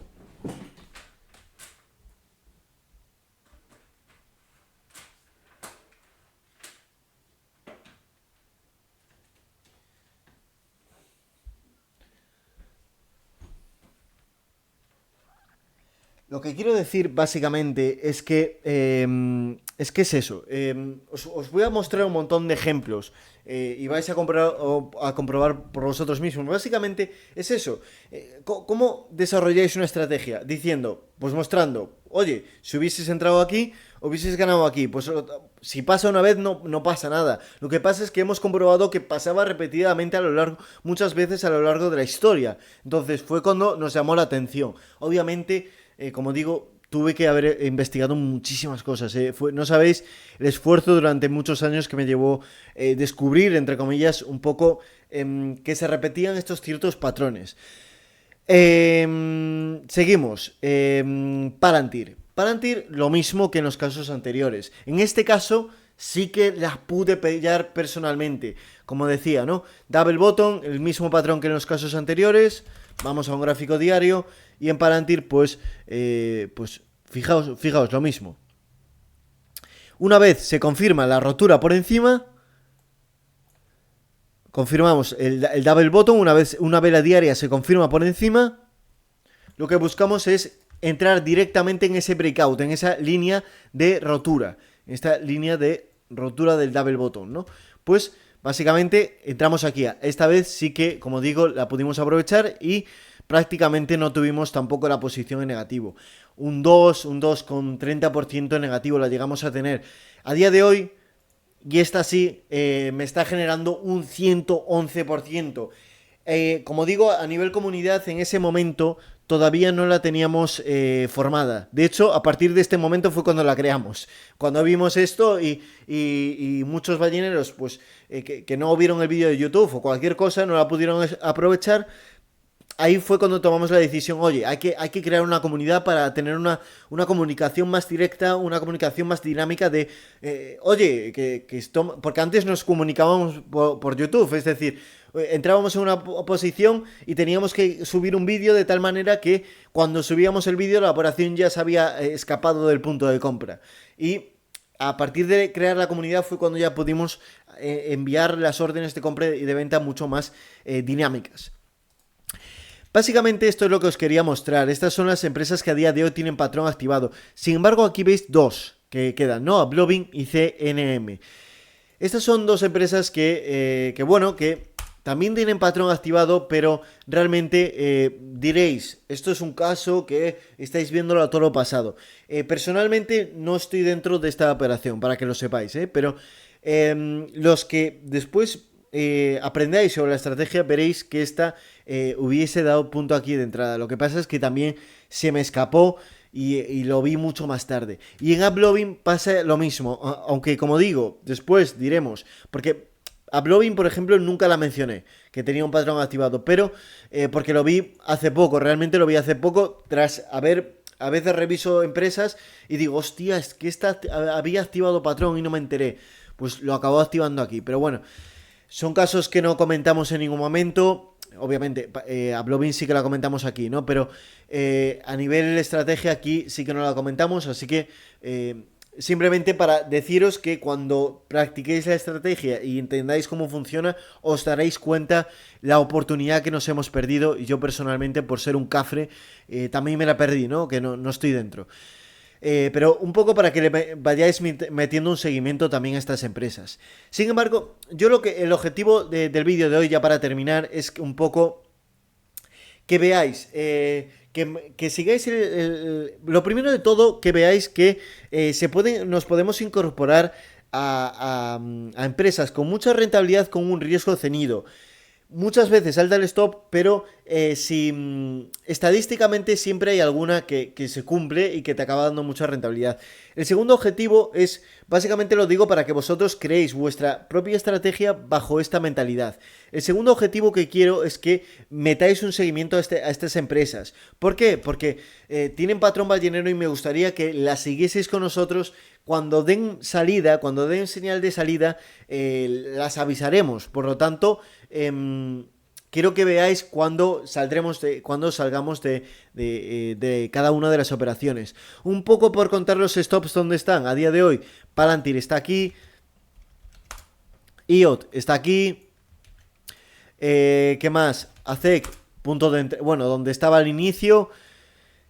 Lo que quiero decir básicamente es que es eso. Os voy a mostrar un montón de ejemplos y vais a a comprobar por vosotros mismos. Básicamente es eso. ¿Cómo desarrolláis una estrategia? Diciendo, pues mostrando, oye, si hubieses entrado aquí, hubieses ganado aquí. Pues si pasa una vez no pasa nada. Lo que pasa es que hemos comprobado que pasaba repetidamente muchas veces a lo largo de la historia. Entonces fue cuando nos llamó la atención. Obviamente como digo, tuve que haber investigado muchísimas cosas. No sabéis el esfuerzo durante muchos años que me llevó descubrir, entre comillas, un poco que se repetían estos ciertos patrones. Seguimos. Palantir. Palantir, lo mismo que en los casos anteriores. En este caso, sí que las pude pillar personalmente. Como decía, ¿no? Double bottom, el mismo patrón que en los casos anteriores. Vamos a un gráfico diario. Y en Palantir, pues fijaos lo mismo. Una vez se confirma la rotura por encima, confirmamos el double bottom, una vela diaria se confirma por encima, lo que buscamos es entrar directamente en ese breakout, en esa línea de rotura, en esta línea de rotura del double bottom, ¿no? Pues básicamente entramos aquí. Esta vez sí que, como digo, la pudimos aprovechar y prácticamente no tuvimos tampoco la posición en negativo. Un 2 con 30% en negativo la llegamos a tener. A día de hoy, y esta sí, me está generando un 111%. Como digo, a nivel comunidad, en ese momento todavía no la teníamos formada. De hecho, a partir de este momento fue cuando la creamos. Cuando vimos esto y muchos balleneros pues que no vieron el vídeo de YouTube o cualquier cosa, no la pudieron aprovechar. Ahí fue cuando tomamos la decisión, oye, hay que crear una comunidad para tener una comunicación más directa, una comunicación más dinámica de, oye, porque antes nos comunicábamos por YouTube, es decir, entrábamos en una posición y teníamos que subir un vídeo de tal manera que cuando subíamos el vídeo la operación ya se había escapado del punto de compra. Y a partir de crear la comunidad fue cuando ya pudimos enviar las órdenes de compra y de venta mucho más dinámicas. Básicamente esto es lo que os quería mostrar. Estas son las empresas que a día de hoy tienen patrón activado. Sin embargo, aquí veis dos que quedan, ¿no? Ablobin y CNM. Estas son dos empresas que también tienen patrón activado, pero realmente diréis, esto es un caso que estáis viéndolo a toro pasado. Personalmente no estoy dentro de esta operación, para que lo sepáis, pero los que después aprendáis sobre la estrategia, veréis que esta hubiese dado punto aquí de entrada. Lo que pasa es que también se me escapó y lo vi mucho más tarde. Y en Ablobin pasa lo mismo, aunque como digo, después diremos, porque Ablobin, por ejemplo, nunca la mencioné, que tenía un patrón activado, pero porque lo vi hace poco, realmente lo vi hace poco, tras haber... A veces reviso empresas y digo, hostia, es que esta había activado patrón y no me enteré. Pues lo acabó activando aquí, pero bueno, son casos que no comentamos en ningún momento. Obviamente, a Blobin sí que la comentamos aquí, ¿no? Pero a nivel de estrategia aquí sí que no la comentamos, así que simplemente para deciros que cuando practiquéis la estrategia y entendáis cómo funciona, os daréis cuenta la oportunidad que nos hemos perdido. Y yo personalmente, por ser un cafre, también me la perdí, ¿no? Que no estoy dentro. Pero un poco para que le vayáis metiendo un seguimiento también a estas empresas. Sin embargo, yo el objetivo del vídeo de hoy, ya para terminar, es un poco que veáis, que sigáis lo primero de todo, que veáis que nos podemos incorporar a empresas con mucha rentabilidad con un riesgo ceñido. Muchas veces salta el stop, pero si estadísticamente siempre hay alguna que se cumple y que te acaba dando mucha rentabilidad. El segundo objetivo es, básicamente lo digo para que vosotros creéis vuestra propia estrategia bajo esta mentalidad. El segundo objetivo que quiero es que metáis un seguimiento a estas empresas. ¿Por qué? Porque tienen patrón ballenero y me gustaría que las siguieseis con nosotros. Cuando den salida, cuando den señal de salida, las avisaremos. Por lo tanto, quiero que veáis cuando salgamos de cada una de las operaciones. Un poco por contar los stops donde están. A día de hoy, Palantir está aquí, IOT está aquí. ¿Qué más? AZEK, punto de bueno, donde estaba al inicio.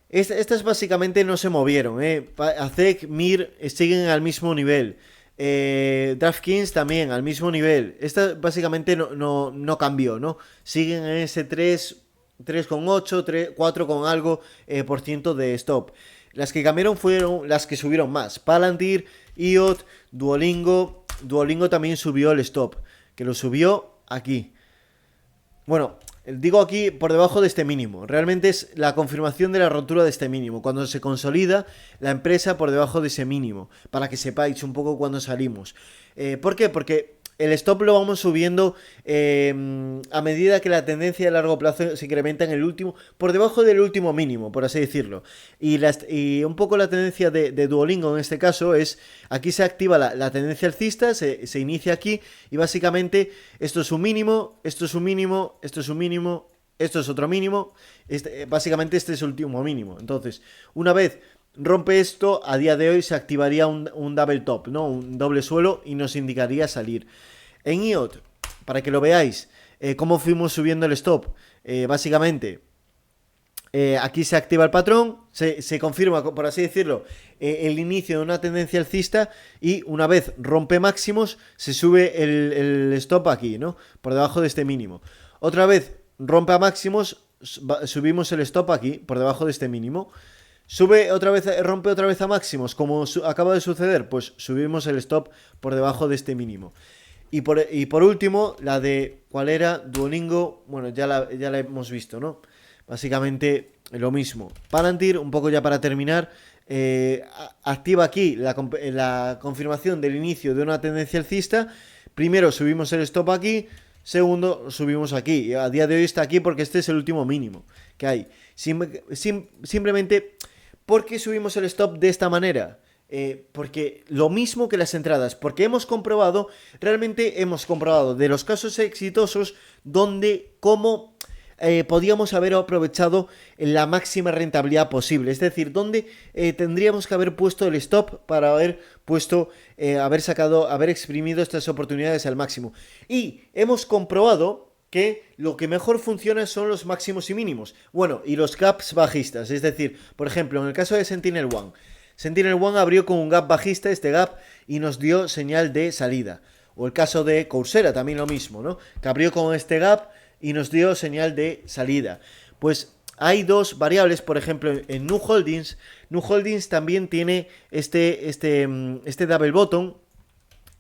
Estas básicamente no se movieron, AZEK, MIR siguen al mismo nivel. DraftKings también al mismo nivel. Esta básicamente no cambió, ¿no? Siguen en ese 3,8, 4 con algo por ciento de stop. Las que cambiaron fueron las que subieron más. Palantir, IOT, Duolingo. Duolingo también subió el stop, que lo subió aquí. Bueno, digo aquí por debajo de este mínimo. Realmente es la confirmación de la rotura de este mínimo. Cuando se consolida la empresa por debajo de ese mínimo. Para que sepáis un poco cuándo salimos. ¿Por qué? Porque el stop lo vamos subiendo a medida que la tendencia de largo plazo se incrementa en el último, por debajo del último mínimo, por así decirlo. Y un poco la tendencia de Duolingo en este caso es, aquí se activa la tendencia alcista, se inicia aquí y básicamente esto es un mínimo, esto es un mínimo, esto es un mínimo, esto es otro mínimo, básicamente este es el último mínimo. Entonces, una vez rompe esto, a día de hoy se activaría un double top, ¿no? Un doble suelo y nos indicaría salir. En IOT, para que lo veáis, cómo fuimos subiendo el stop, básicamente, aquí se activa el patrón, se confirma, por así decirlo, el inicio de una tendencia alcista y una vez rompe máximos, se sube el stop aquí, ¿no? Por debajo de este mínimo. Otra vez rompe a máximos, subimos el stop aquí, por debajo de este mínimo. Sube otra vez, rompe otra vez a máximos, como acaba de suceder, pues subimos el stop por debajo de este mínimo. Y por último, la de, ¿cuál era? Duolingo, bueno, ya la hemos visto, ¿no? Básicamente lo mismo. Palantir, un poco ya para terminar, activa aquí la confirmación del inicio de una tendencia alcista. Primero subimos el stop aquí, segundo subimos aquí. Y a día de hoy está aquí porque este es el último mínimo que hay. Simplemente, ¿por qué subimos el stop de esta manera? Porque lo mismo que las entradas, porque realmente hemos comprobado de los casos exitosos donde cómo podíamos haber aprovechado la máxima rentabilidad posible, es decir, donde tendríamos que haber puesto el stop para haber haber exprimido estas oportunidades al máximo. Y hemos comprobado que lo que mejor funciona son los máximos y mínimos. Bueno, y los gaps bajistas, es decir, por ejemplo, en el caso de SentinelOne abrió con un gap bajista, este gap, y nos dio señal de salida. O el caso de Coursera, también lo mismo, ¿no? Que abrió con este gap y nos dio señal de salida. Pues hay dos variables, por ejemplo, en Nu Holdings también tiene este double bottom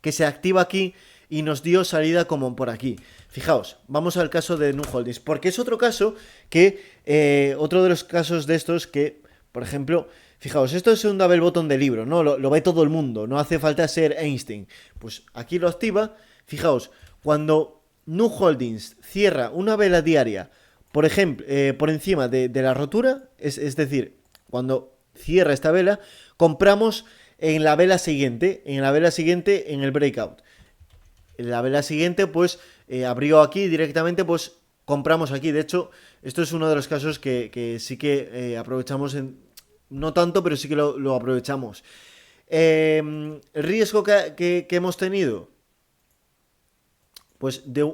que se activa aquí y nos dio salida como por aquí. Fijaos, vamos al caso de Nu Holdings, porque es otro caso que, otro de los casos de estos que, por ejemplo, fijaos, esto es un double bottom de libro, ¿no? Lo ve todo el mundo, no hace falta ser Einstein. Pues aquí lo activa, fijaos, cuando Nu Holdings cierra una vela diaria, por ejemplo, por encima de la rotura, es decir, cuando cierra esta vela, compramos en la vela siguiente, en el breakout. En la vela siguiente, pues, abrió aquí directamente, pues, compramos aquí. De hecho, esto es uno de los casos que sí que aprovechamos no tanto, pero sí que lo aprovechamos. El riesgo que hemos tenido, pues de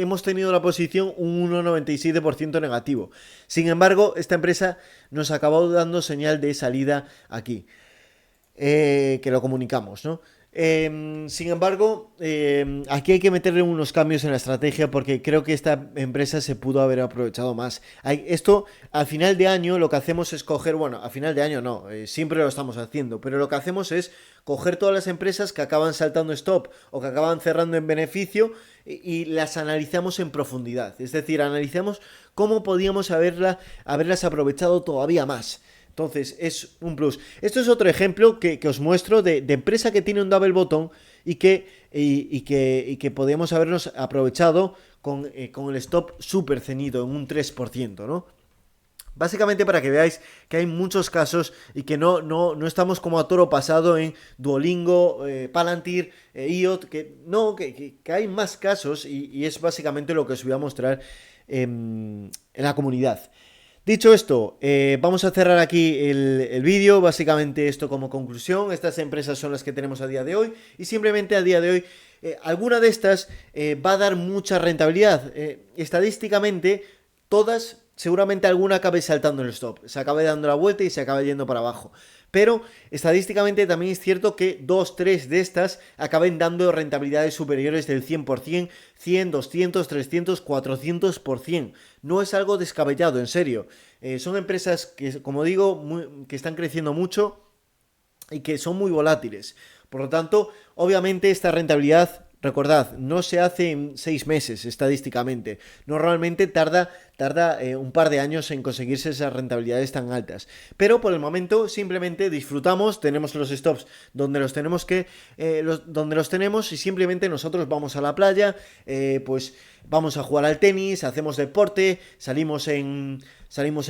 hemos tenido la posición un 1,97% negativo. Sin embargo, esta empresa nos acabó dando señal de salida aquí, que lo comunicamos, ¿no? Sin embargo, aquí hay que meterle unos cambios en la estrategia porque creo que esta empresa se pudo haber aprovechado más. Esto, al final de año, lo que hacemos es coger, bueno, a final de año no, siempre lo estamos haciendo, pero lo que hacemos es coger todas las empresas que acaban saltando stop o que acaban cerrando en beneficio y las analizamos en profundidad. Es decir, analizamos cómo podíamos haberlas aprovechado todavía más. Entonces, es un plus. Esto es otro ejemplo que os muestro de empresa que tiene un double bottom y que podemos habernos aprovechado con el stop súper ceñido en un 3%, ¿no? Básicamente para que veáis que hay muchos casos y que no estamos como a toro pasado en Duolingo, Palantir, IOT, que hay más casos y es básicamente lo que os voy a mostrar en la comunidad. Dicho esto, vamos a cerrar aquí el vídeo, básicamente esto como conclusión. Estas empresas son las que tenemos a día de hoy y simplemente a día de hoy alguna de estas va a dar mucha rentabilidad. Estadísticamente, todas, seguramente alguna acabe saltando el stop, se acabe dando la vuelta y se acabe yendo para abajo. Pero estadísticamente también es cierto que 2-3 de estas acaben dando rentabilidades superiores del 100%, 100, 200, 300, 400%. No es algo descabellado, en serio. Son empresas que, como digo, que están creciendo mucho y que son muy volátiles. Por lo tanto, obviamente esta rentabilidad, recordad, no se hace en 6 meses estadísticamente. Normalmente tarda un par de años en conseguirse esas rentabilidades tan altas. Pero por el momento simplemente disfrutamos, tenemos los stops donde los tenemos donde los tenemos y simplemente nosotros vamos a la playa, pues vamos a jugar al tenis, hacemos deporte, salimos en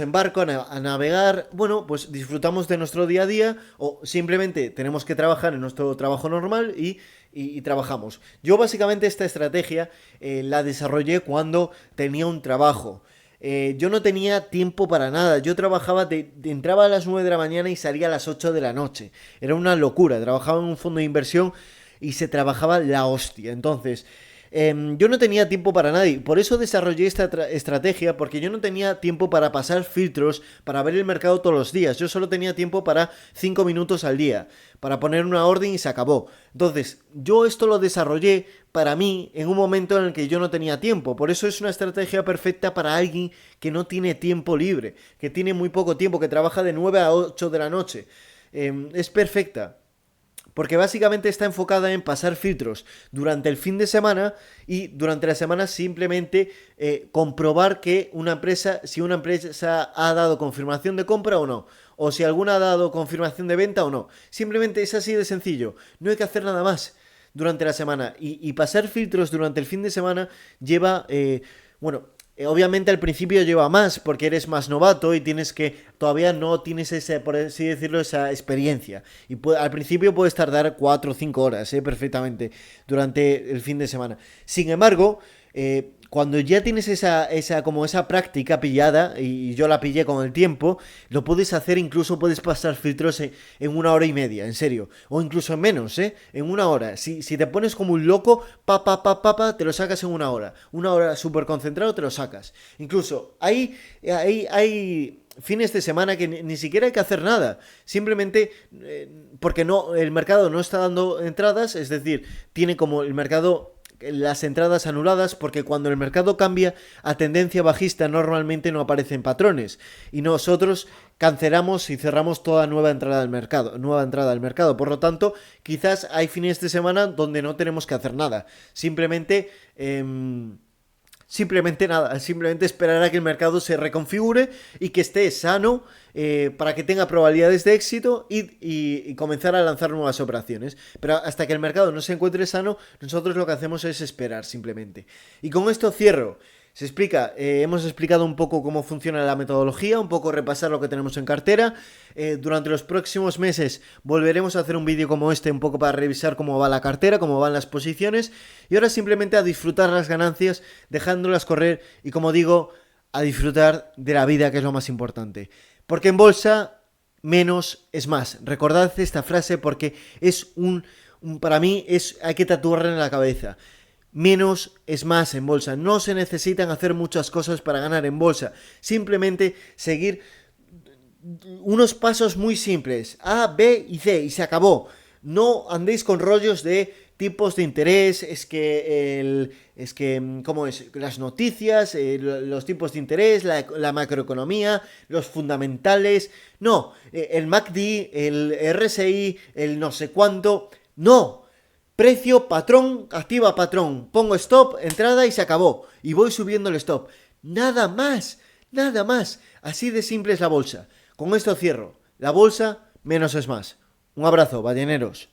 barco a navegar, bueno, pues disfrutamos de nuestro día a día o simplemente tenemos que trabajar en nuestro trabajo normal y trabajamos. Yo básicamente esta estrategia la desarrollé cuando tenía un trabajo. Yo no tenía tiempo para nada. Yo trabajaba, entraba a las 9 de la mañana y salía a las 8 de la noche. Era una locura. Trabajaba en un fondo de inversión y se trabajaba la hostia. Entonces, yo no tenía tiempo para nadie. Por eso desarrollé esta estrategia, porque yo no tenía tiempo para pasar filtros, para ver el mercado todos los días. Yo solo tenía tiempo para 5 minutos al día, para poner una orden y se acabó. Entonces, yo esto lo desarrollé para mí en un momento en el que yo no tenía tiempo. Por eso es una estrategia perfecta para alguien que no tiene tiempo libre, que tiene muy poco tiempo, que trabaja de 9 a 8 de la noche. Es perfecta. Porque básicamente está enfocada en pasar filtros durante el fin de semana y durante la semana simplemente comprobar que si una empresa ha dado confirmación de compra o no, o si alguna ha dado confirmación de venta o no. Simplemente es así de sencillo, no hay que hacer nada más durante la semana y pasar filtros durante el fin de semana lleva, obviamente al principio lleva más porque eres más novato y todavía no tienes por así decirlo, esa experiencia. Y al principio puedes tardar 4 o 5 horas, perfectamente, durante el fin de semana. Sin embargo, cuando ya tienes esa práctica pillada, y yo la pillé con el tiempo, lo puedes hacer, incluso puedes pasar filtros en 1 hora y media, en serio. O incluso en menos, en 1 hora. Si te pones como un loco, te lo sacas en 1 hora. 1 hora súper concentrado, te lo sacas. Incluso hay fines de semana que ni siquiera hay que hacer nada. Simplemente porque el mercado no está dando entradas, es decir, tiene como el mercado las entradas anuladas, porque cuando el mercado cambia a tendencia bajista normalmente no aparecen patrones y nosotros cancelamos y cerramos toda nueva entrada al mercado. Por lo tanto, quizás hay fines de semana donde no tenemos que hacer nada. Simplemente esperar a que el mercado se reconfigure y que esté sano para que tenga probabilidades de éxito y comenzar a lanzar nuevas operaciones. Pero hasta que el mercado no se encuentre sano, nosotros lo que hacemos es esperar simplemente. Y con esto cierro. Hemos explicado un poco cómo funciona la metodología, un poco repasar lo que tenemos en cartera. Durante los próximos meses volveremos a hacer un vídeo como este, un poco para revisar cómo va la cartera, cómo van las posiciones. Y ahora simplemente a disfrutar las ganancias, dejándolas correr y, como digo, a disfrutar de la vida, que es lo más importante. Porque en bolsa, menos es más. Recordad esta frase porque es para mí hay que tatuarla en la cabeza. Menos es más en bolsa. No se necesitan hacer muchas cosas para ganar en bolsa. Simplemente seguir unos pasos muy simples. A, B y C y se acabó. No andéis con rollos de tipos de interés, ¿cómo es? Las noticias, los tipos de interés, la macroeconomía, los fundamentales. No, el MACD, el RSI, el no sé cuánto. No. Precio, patrón, activa patrón, pongo stop, entrada y se acabó. Y voy subiendo el stop. Nada más, nada más. Así de simple es la bolsa. Con esto cierro. La bolsa, menos es más. Un abrazo, balleneros.